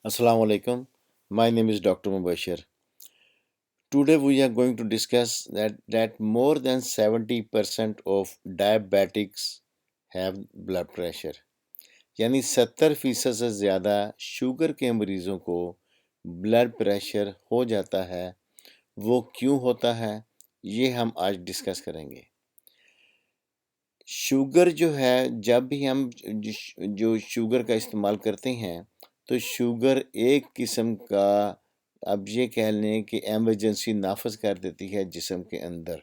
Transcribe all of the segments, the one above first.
Assalamu alaikum. My name is Dr. Mubashir. Today we are going to discuss that more than 70% of diabetics have blood pressure. यानी 70% से ज़्यादा sugar के मरीज़ों को blood pressure हो जाता है। वो क्यों होता है ये हम आज डिस्कस करेंगे। शुगर जो है, जब भी हम जो शुगर का इस्तेमाल करते हैं तो शुगर एक किस्म का, अब ये कह लें कि एमरजेंसी नाफज कर देती है जिस्म के अंदर,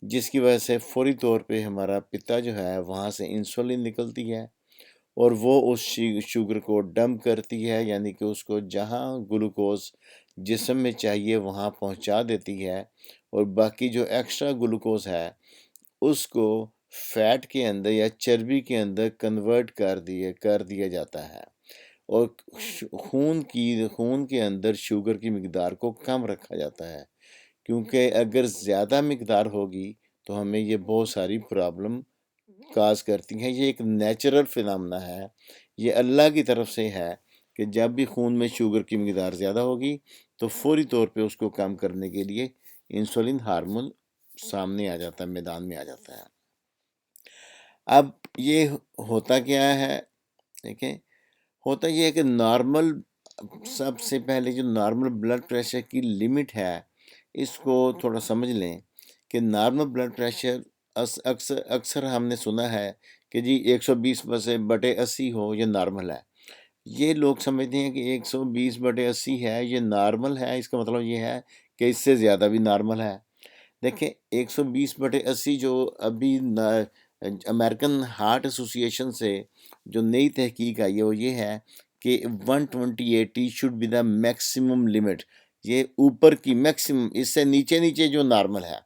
जिसकी वजह से फौरी तौर पे हमारा पित्ता जो है वहाँ से इंसुलिन निकलती है और वो उस शुगर को डंप करती है, यानी कि उसको जहाँ ग्लूकोज जिस्म में चाहिए वहाँ पहुँचा देती है और बाकी जो एक्स्ट्रा ग्लूकोज है उसको फैट के अंदर या चर्बी के अंदर कन्वर्ट कर दिया जाता है और खून के अंदर शुगर की मिकदार को कम रखा जाता है, क्योंकि अगर ज़्यादा मिकदार होगी तो हमें ये बहुत सारी प्रॉब्लम काज करती हैं। ये एक नेचुरल फिनोमेना है, ये अल्लाह की तरफ से है कि जब भी खून में शुगर की मिकदार ज़्यादा होगी तो फौरी तौर पे उसको कम करने के लिए इंसुलिन हार्मोन सामने आ जाता है, मैदान में आ जाता है। अब ये होता क्या है, देखें, होता ये है कि नॉर्मल, सबसे पहले जो नॉर्मल ब्लड प्रेशर की लिमिट है इसको थोड़ा समझ लें कि नॉर्मल ब्लड प्रेशर अक्सर अक्सर हमने सुना है कि जी 120/80 हो ये नॉर्मल है। ये लोग समझते हैं कि 120/80 है ये नॉर्मल है, इसका मतलब ये है कि इससे ज़्यादा भी नॉर्मल है। देखें, 120/80 जो अभी अमेरिकन हार्ट एसोसिएशन से जो नई तहकीक आई है वो ये है कि 120/80 should be the maximum limit. ये ऊपर की मैक्सिमम, इससे नीचे नीचे जो नॉर्मल है,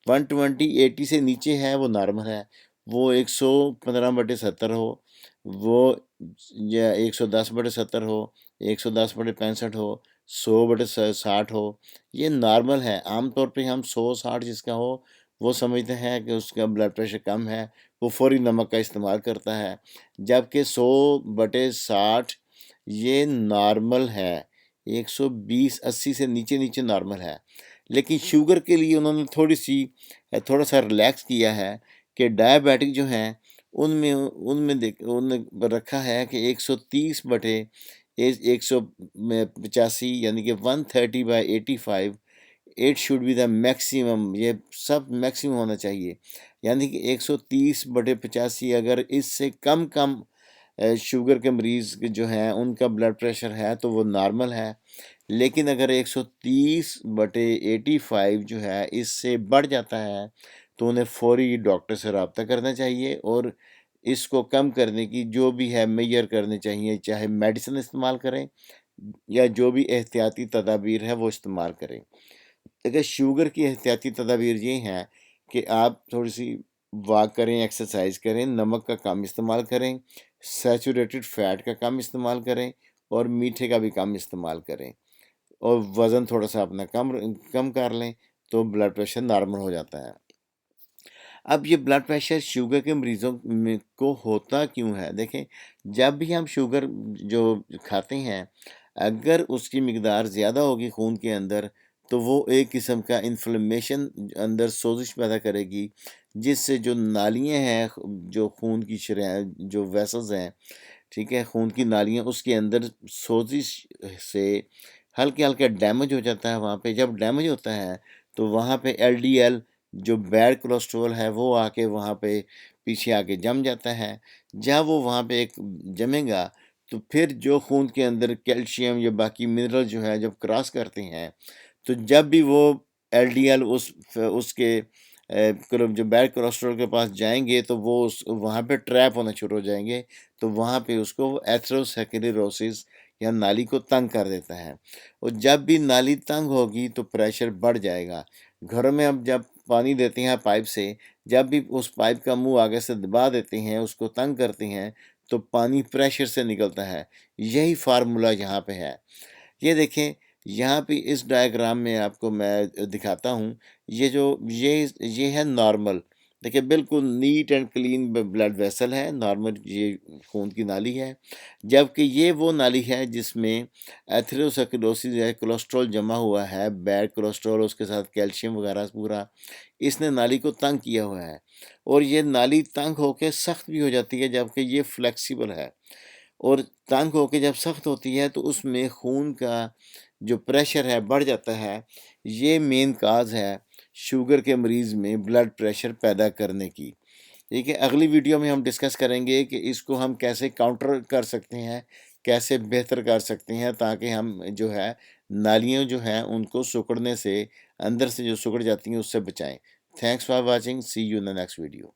120/80 से नीचे है वो नॉर्मल है। वो 115/70 हो, वो या 110/70 हो, 110/65 हो, 100/60 हो, ये नॉर्मल है। आमतौर पे हम 100-60 जिसका हो वो समझते हैं कि उसका ब्लड प्रेशर कम है, वो फौरी नमक का इस्तेमाल करता है, जबकि 100/60 ये नॉर्मल है। 120/80 से नीचे नीचे नॉर्मल है। लेकिन शुगर के लिए उन्होंने थोड़ा सा रिलैक्स किया है कि डायबिटिक जो हैं उनमें उनमें रखा है कि 130/185 यानी कि 130/85 it should be the maximum. ये सब मैक्सिमम होना चाहिए, यानी कि 130/85 अगर इससे कम कम शुगर के मरीज़ जो हैं उनका ब्लड प्रेशर है तो वो नॉर्मल है। लेकिन अगर 130/85 जो है इससे बढ़ जाता है तो उन्हें फौरी डॉक्टर से रब्ता करना चाहिए और इसको कम करने की जो भी है मेजर करने चाहिए, चाहे मेडिसिन इस्तेमाल करें या जो भी एहतियाती तदाबीर है वो इस्तेमाल करें। देखिए, शुगर की एहतियाती तदाबीर ये हैं कि आप थोड़ी सी वॉक करें, एक्सरसाइज करें, नमक का कम इस्तेमाल करें, सैचुरेटेड फैट का कम इस्तेमाल करें और मीठे का भी कम इस्तेमाल करें और वज़न थोड़ा सा अपना कम कम कर लें तो ब्लड प्रेशर नॉर्मल हो जाता है। अब ये ब्लड प्रेशर शुगर के मरीज़ों में को होता क्यों है? देखें, जब भी हम शुगर जो खाते हैं, अगर उसकी मिकदार ज़्यादा होगी खून के अंदर तो वो एक किस्म का इन्फ्लेमेशन अंदर सोजिश पैदा करेगी, जिससे जो नालियाँ हैं, जो खून की शरैं जो वेसल्स हैं, ठीक है, खून की नालियाँ, उसके अंदर सोजिश से हल्के हल्के डैमेज हो जाता है। वहाँ पे जब डैमेज होता है तो वहाँ पे एलडीएल जो बैड कोलेस्ट्रॉल है वो आके वहाँ पे पीछे आके जम जाता है। जब वो वहाँ पे एक जमेगा तो फिर जो खून के अंदर कैल्शियम या बाकी मिनरल जो है जब क्रॉस करते हैं तो जब भी वो एलडीएल उसके जो बैड कोलेस्ट्रॉल के पास जाएंगे तो वो उस वहाँ पे ट्रैप होना शुरू हो जाएंगे, तो वहाँ पे उसको एथेरोस्क्लेरोसिस या नाली को तंग कर देता है और जब भी नाली तंग होगी तो प्रेशर बढ़ जाएगा। घरों में हम जब पानी देते हैं पाइप से, जब भी उस पाइप का मुंह आगे से दबा देते हैं, उसको तंग करते हैं तो पानी प्रेशर से निकलता है। यही फार्मूला यहाँ पे है। ये देखें, यहाँ पे इस डायग्राम में आपको मैं दिखाता हूँ। ये है नॉर्मल, دیکھیں بالکل neat and clean blood vessel ہے، نارمل یہ خون کی نالی ہے، جبکہ یہ وہ نالی ہے جس میں ایتھروسکلوسس ہے، کولیسٹرول جمع ہوا ہے، بیڈ کولیسٹرول، اس کے ساتھ کیلشیم وغیرہ پورا اس نے نالی کو تنگ کیا ہوا ہے، اور یہ نالی تنگ ہو کے سخت بھی ہو جاتی ہے، جبکہ یہ فلیکسیبل ہے، اور تنگ ہو کے جب سخت ہوتی ہے تو اس میں خون کا جو پریشر ہے بڑھ جاتا ہے۔ یہ مین کاز ہے شوگر کے مریض میں بلڈ پریشر پیدا کرنے کی۔ ٹھیک ہے، اگلی ویڈیو میں ہم ڈسکس کریں گے کہ اس کو ہم کیسے کاؤنٹر کر سکتے ہیں، کیسے بہتر کر سکتے ہیں، تاکہ ہم جو ہے نالیاں جو ہیں ان کو سکڑنے سے، اندر سے جو سکڑ جاتی ہیں اس سے بچائیں۔ Thanks for watching, see you in the next video.